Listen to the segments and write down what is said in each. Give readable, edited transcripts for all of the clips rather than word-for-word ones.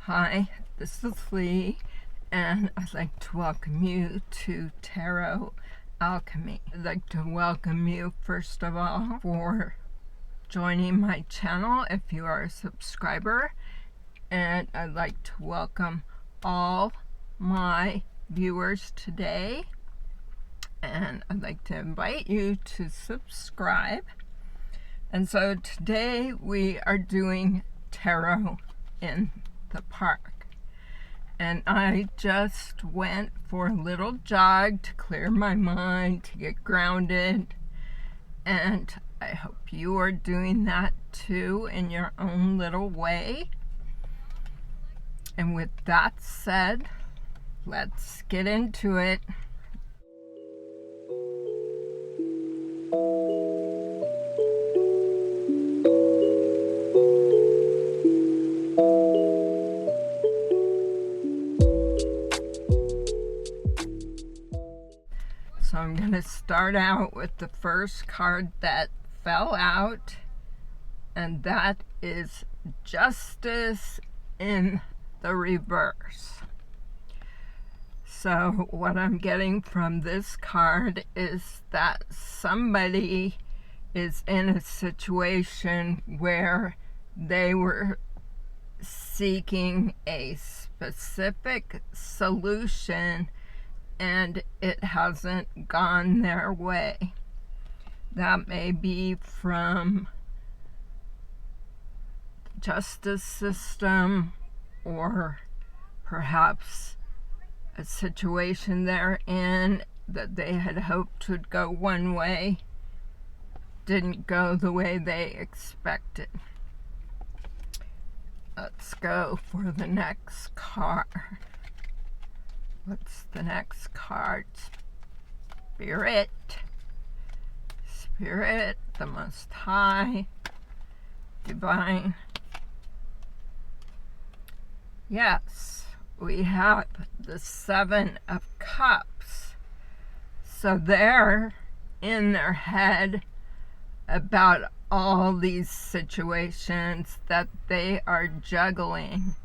Hi, this is Leigh, and I'd like to welcome you to Tarot Alchemy. I'd like to welcome you, first of all, for joining my channel if you are a subscriber, and I'd like to welcome all my viewers today, and I'd like to invite you to subscribe. And so today we are doing tarot in the park, and I just went for a little jog to clear my mind, to get grounded, and I hope you are doing that too in your own little way. And with that said, let's get into it. So I'm going to start out with the first card that fell out, and that is Justice in the reverse. So what I'm getting from this card is that somebody is in a situation where they were seeking a specific solution and it hasn't gone their way. That may be from the justice system, or perhaps a situation they're in that they had hoped would go one way didn't go the way they expected. Let's go for the next card. What's the next card? Spirit. Spirit, the Most High, Divine. Yes, we have the Seven of Cups. So they're in their head about all these situations that they are juggling,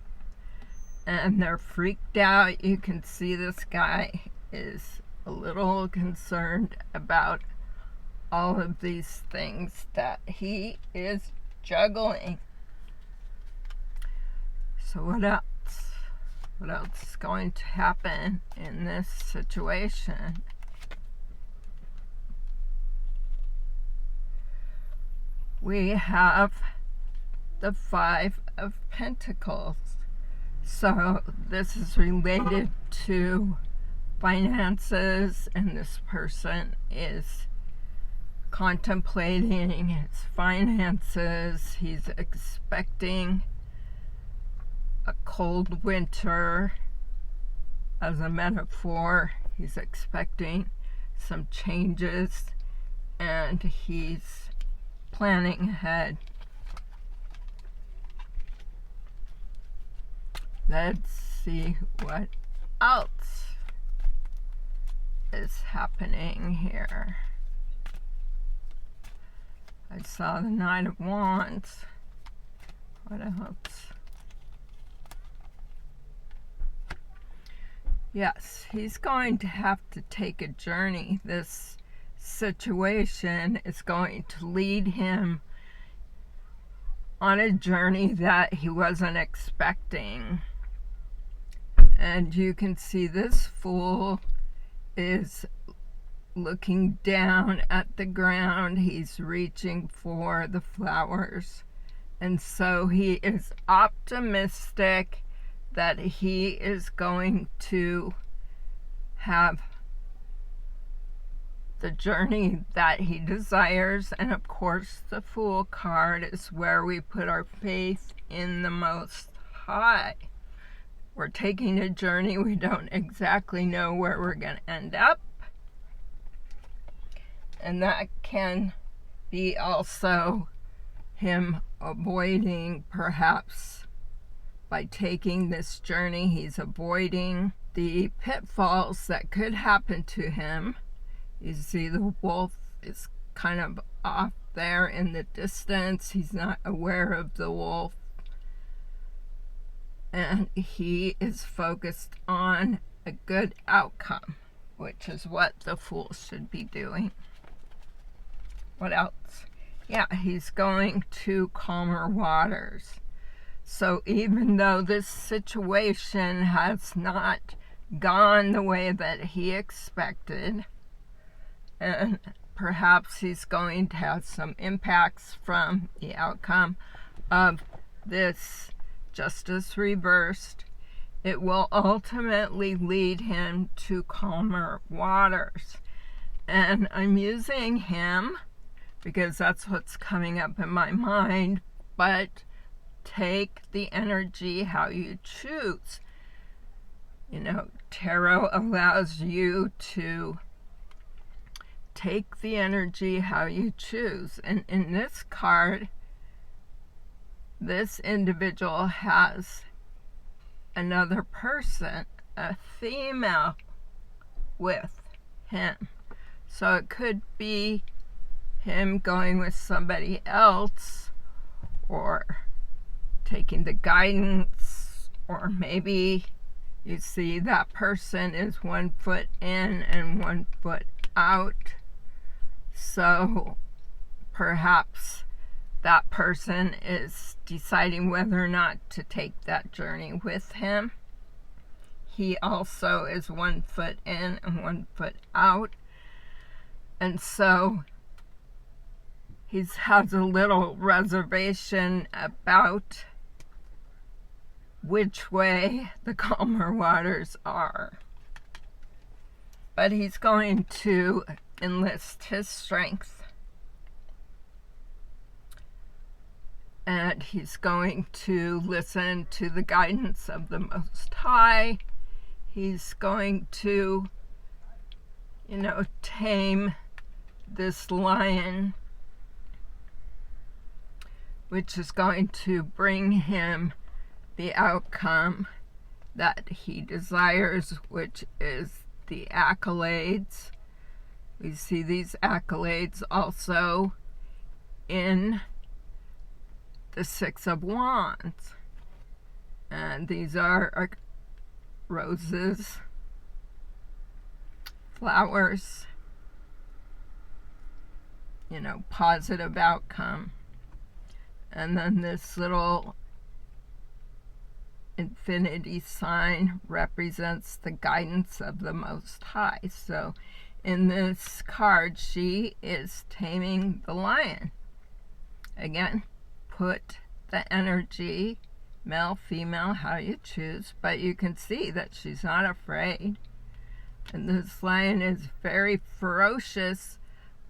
and they're freaked out. You can see this guy is a little concerned about all of these things that he is juggling. So what else? What else is going to happen in this situation? We have the Five of Pentacles. So this is related to finances, and this person is contemplating his finances. He's expecting a cold winter as a metaphor. He's expecting some changes, and he's planning ahead. Let's see what else is happening here. I saw the Knight of Wands. What else? Yes, he's going to have to take a journey. This situation is going to lead him on a journey that he wasn't expecting. And you can see this Fool is looking down at the ground. He's reaching for the flowers. And so he is optimistic that he is going to have the journey that he desires. And of course, the Fool card is where we put our faith in the Most High. We're taking a journey. We don't exactly know where we're going to end up. And that can be also him avoiding, perhaps by taking this journey, he's avoiding the pitfalls that could happen to him. You see the wolf is kind of off there in the distance. He's not aware of the wolf. and he is focused on a good outcome, which is what the Fool should be doing. What else? Yeah, he's going to calmer waters. So even though this situation has not gone the way that he expected, and perhaps he's going to have some impacts from the outcome of this justice reversed, it will ultimately lead him to calmer waters. And I'm using him because that's what's coming up in my mind, but take the energy how you choose. You know, tarot allows you to take the energy how you choose. And in this card, this individual has another person, a female, with him. So it could be him going with somebody else, or taking the guidance, or maybe you see that person is 1 foot in and 1 foot out. So perhaps that person is deciding whether or not to take that journey with him. He also is 1 foot in and 1 foot out. And so he has a little reservation about which way the calmer waters are. But he's going to enlist his strength. And he's going to listen to the guidance of the Most High. He's going to, tame this lion, which is going to bring him the outcome that he desires, which is the accolades. We see these accolades also in the Six of Wands. And these are roses, flowers, positive outcome. And then this little infinity sign represents the guidance of the Most High. So in this card, she is taming the lion. Again, put the energy, male, female, how you choose, but you can see that she's not afraid. And this lion is very ferocious,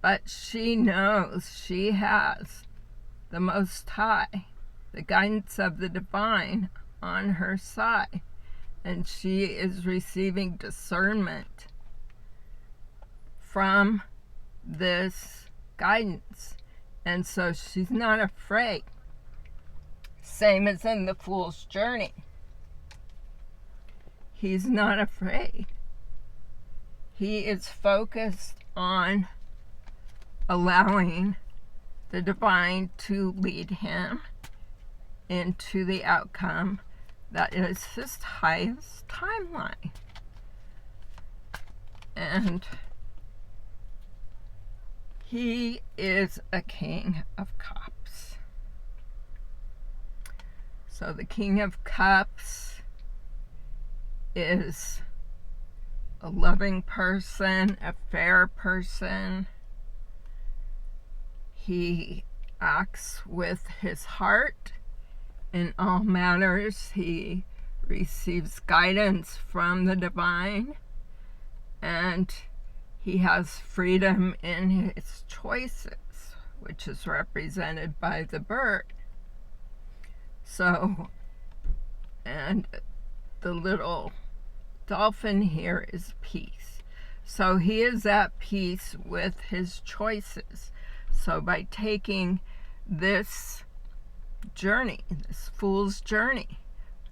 but she knows she has the Most High, the guidance of the divine on her side, and she is receiving discernment from this guidance, and so she's not afraid. Same as in the Fool's journey. He's not afraid. He is focused on allowing the divine to lead him into the outcome that is his highest timeline. And he is a King of Cups. So the King of Cups is a loving person, a fair person. He acts with his heart in all matters. He receives guidance from the divine, and he has freedom in his choices, which is represented by the bird. So, and the little dolphin here is peace. So he is at peace with his choices. So by taking this journey, this Fool's journey,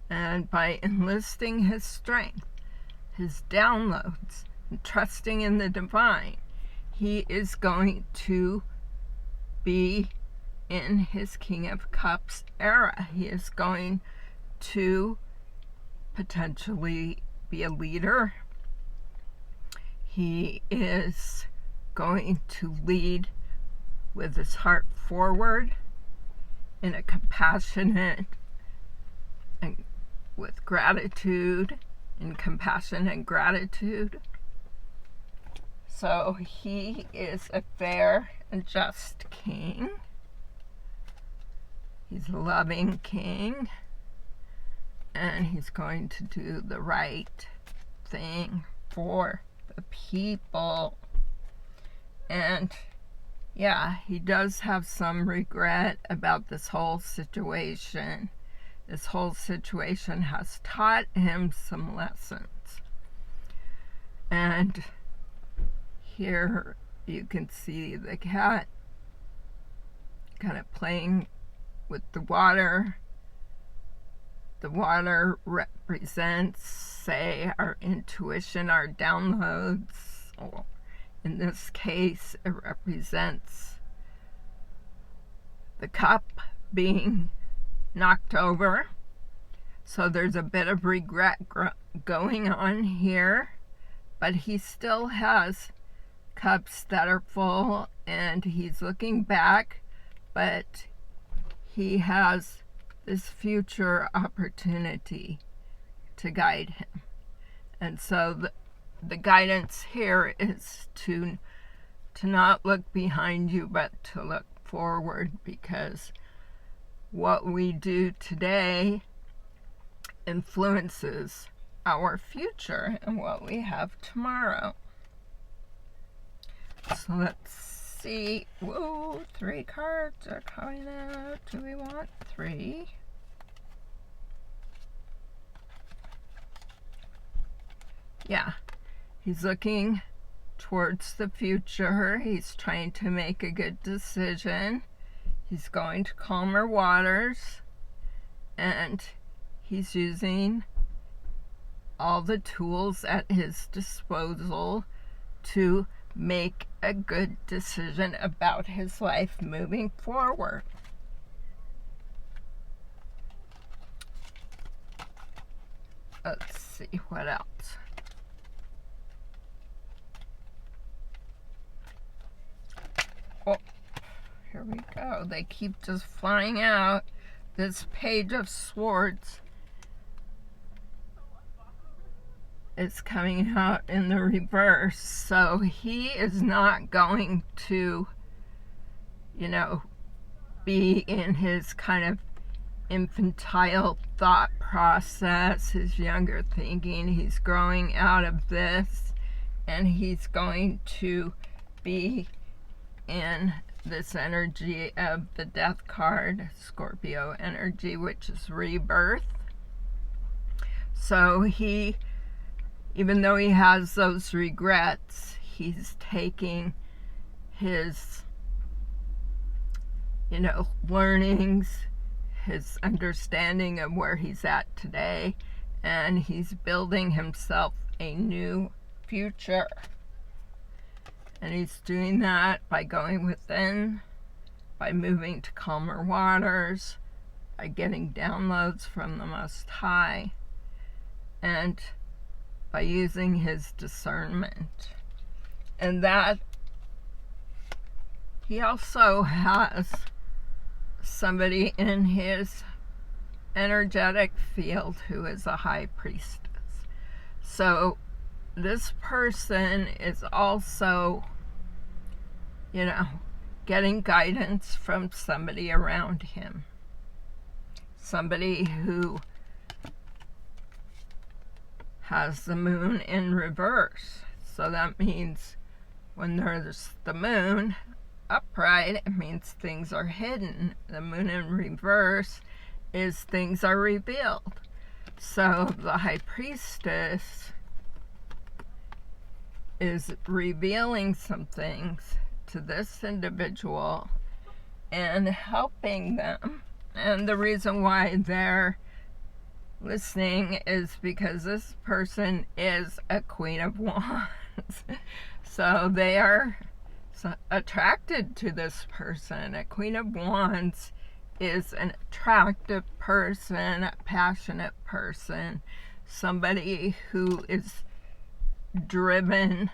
and by enlisting his strength, his downloads, and trusting in the divine, he is going to be in his King of Cups era. He is going to potentially be a leader. He is going to lead with his heart forward in a compassionate and with gratitude, in compassion and gratitude. So he is a fair and just king. He's a loving king, and he's going to do the right thing for the people. And yeah, he does have some regret about this whole situation. This whole situation has taught him some lessons. And here you can see the cat kind of playing with the water. The water represents, say, our intuition, our downloads. Or in this case, it represents the cup being knocked over. So there's a bit of regret going on here, but he still has cups that are full, and he's looking back, but he has this future opportunity to guide him. And so the guidance here is to not look behind you, but to look forward, because what we do today influences our future and what we have tomorrow. So let's see. Whoa, 3 cards are coming out. Do we want 3? Yeah, he's looking towards the future. He's trying to make a good decision. He's going to calmer waters, and he's using all the tools at his disposal to make a good decision about his life moving forward. Let's see what else. Oh, here we go. They keep just flying out. This Page of Swords is coming out in the reverse. So he is not going to, be in his kind of infantile thought process, his younger thinking. He's growing out of this, and he's going to be in this energy of the Death card, Scorpio energy, which is rebirth. So he, even though he has those regrets, he's taking his, learnings, his understanding of where he's at today, and he's building himself a new future. And he's doing that by going within, by moving to calmer waters, by getting downloads from the Most High, and by using his discernment. And that he also has somebody in his energetic field who is a high priestess. So this person is also, getting guidance from somebody around him. Somebody who has the moon in reverse. So that means when there's the moon upright, it means things are hidden. The moon in reverse is things are revealed. So the high priestess is revealing some things to this individual and helping them. And the reason why they're listening is because this person is a Queen of Wands. So they are attracted to this person. A Queen of Wands is an attractive person, a passionate person somebody who is driven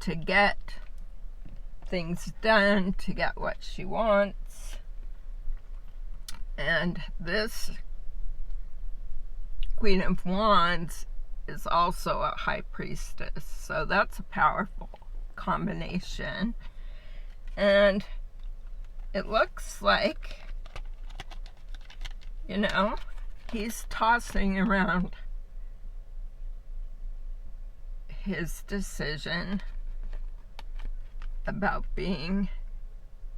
to get things done, to get what she wants. And this Queen of Wands is also a High Priestess, so that's a powerful combination. And it looks like, you know, he's tossing around his decision about being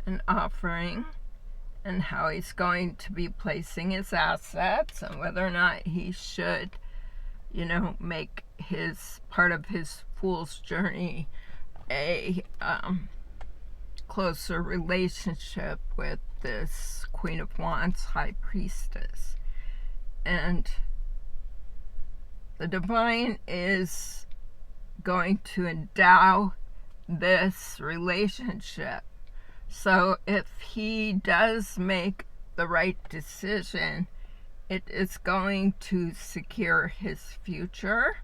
an offering and how he's going to be placing his assets and whether or not he should, you know, make his part of his fool's journey a closer relationship with this Queen of Wands, High Priestess. And the divine is going to endow this relationship. So if he does make the right decision, it is going to secure his future.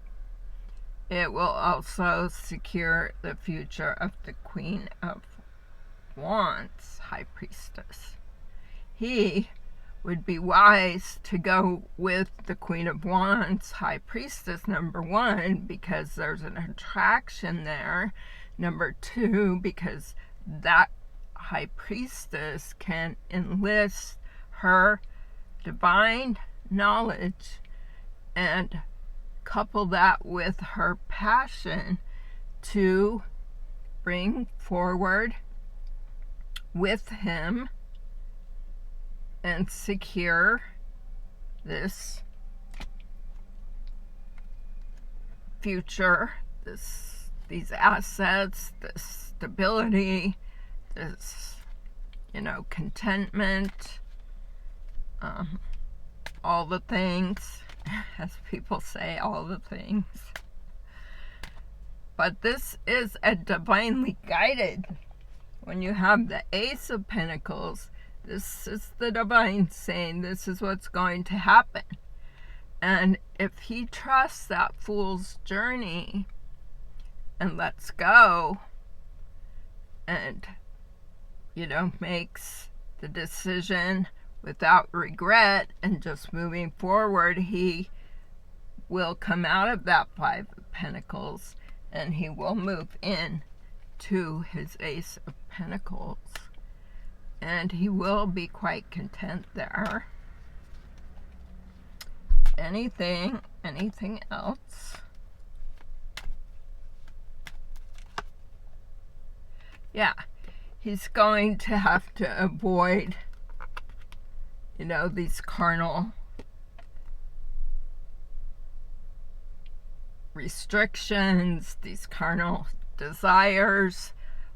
It will also secure the future of the Queen of Wands, High Priestess. He would be wise to go with the Queen of Wands, High Priestess, number one, because there's an attraction there. Number two, because that High Priestess can enlist her divine knowledge and couple that with her passion to bring forward with him and secure this future, these assets, this stability, this, you know, contentment, all the things, as people say, all the things. But this is a divinely guided. When you have the Ace of Pentacles, this is the divine saying this is what's going to happen. And if he trusts that fool's journey and lets go and, you know, makes the decision without regret and just moving forward, he will come out of that Five of Pentacles and he will move in to his Ace of Pentacles. And he will be quite content there. Anything else? Yeah, he's going to have to avoid, you know, these carnal restrictions, these carnal desires,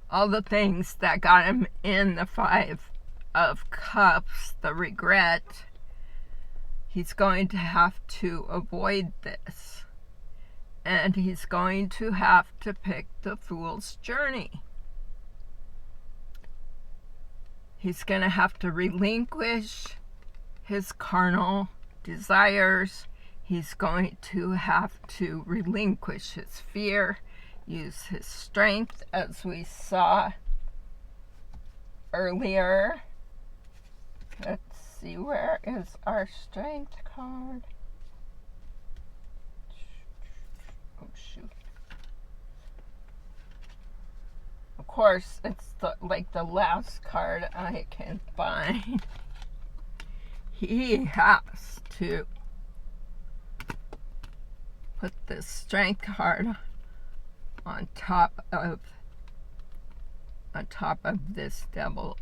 all the things that got him in the Five of Cups, the regret. He's going to have to avoid this. And he's going to have to pick the fool's journey. He's going to have to relinquish his carnal desires. He's going to have to relinquish his fear, use his strength, as we saw earlier. Let's see, where is our strength card? Oh, shoot. Of course, it's like the last card I can find. He has to put this strength card on top of this devil's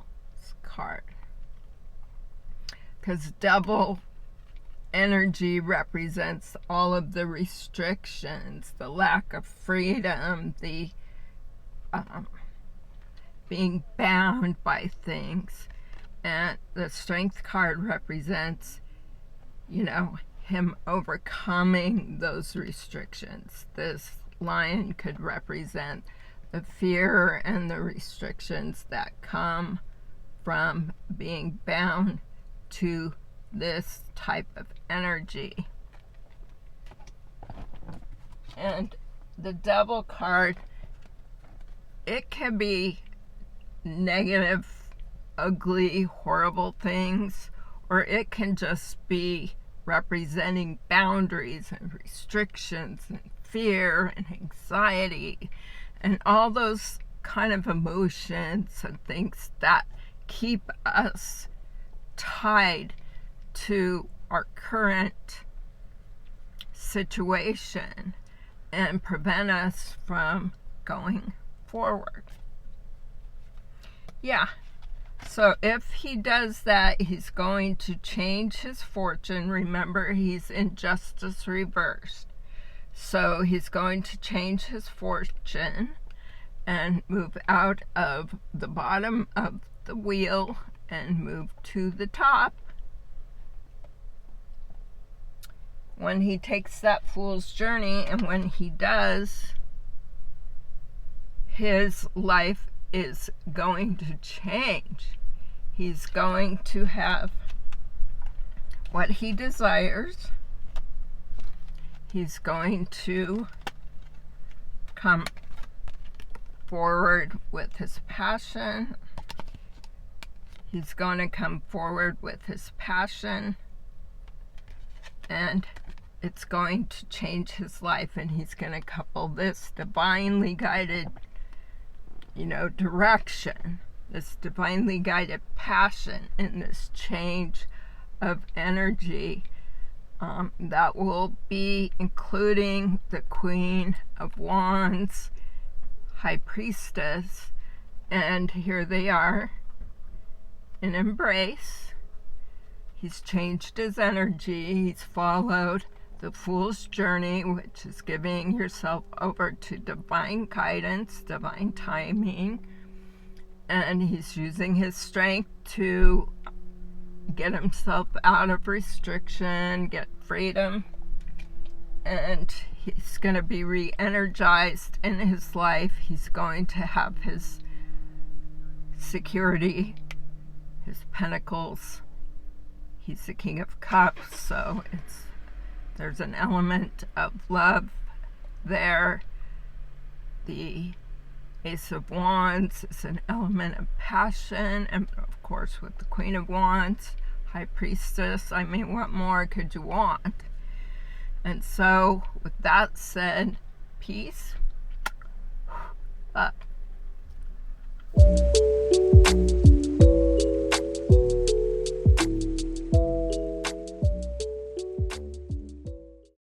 card, because devil energy represents all of the restrictions, the lack of freedom, the being bound by things. And the strength card represents, you know, him overcoming those restrictions. This lion could represent the fear and the restrictions that come from being bound to this type of energy. And the Devil card, it can be negative, ugly, horrible things, or it can just be representing boundaries and restrictions and fear and anxiety and all those kind of emotions and things that keep us tied to our current situation and prevent us from going forward. Yeah. So if he does that, he's going to change his fortune. Remember, he's in justice reversed. So he's going to change his fortune and move out of the bottom of the wheel and move to the top. When he takes that fool's journey, and when he does, his life is going to change. He's going to have what he desires. He's going to come forward with his passion. He's going to come forward with his passion, and it's going to change his life, and he's going to couple this divinely guided, direction, this divinely guided passion, and this change of energy that will be including the Queen of Wands, High Priestess, and here they are in embrace. He's changed his energy. He's followed the Fool's journey, which is giving yourself over to divine guidance, divine timing, and he's using his strength to get himself out of restriction, get freedom, and he's going to be re-energized in his life. He's going to have his security, his pentacles. He's the King of Cups, so there's an element of love there. The Ace of Wands is an element of passion, and of course with the Queen of Wands, High Priestess, I mean, what more could you want? And so with that said, peace. Love.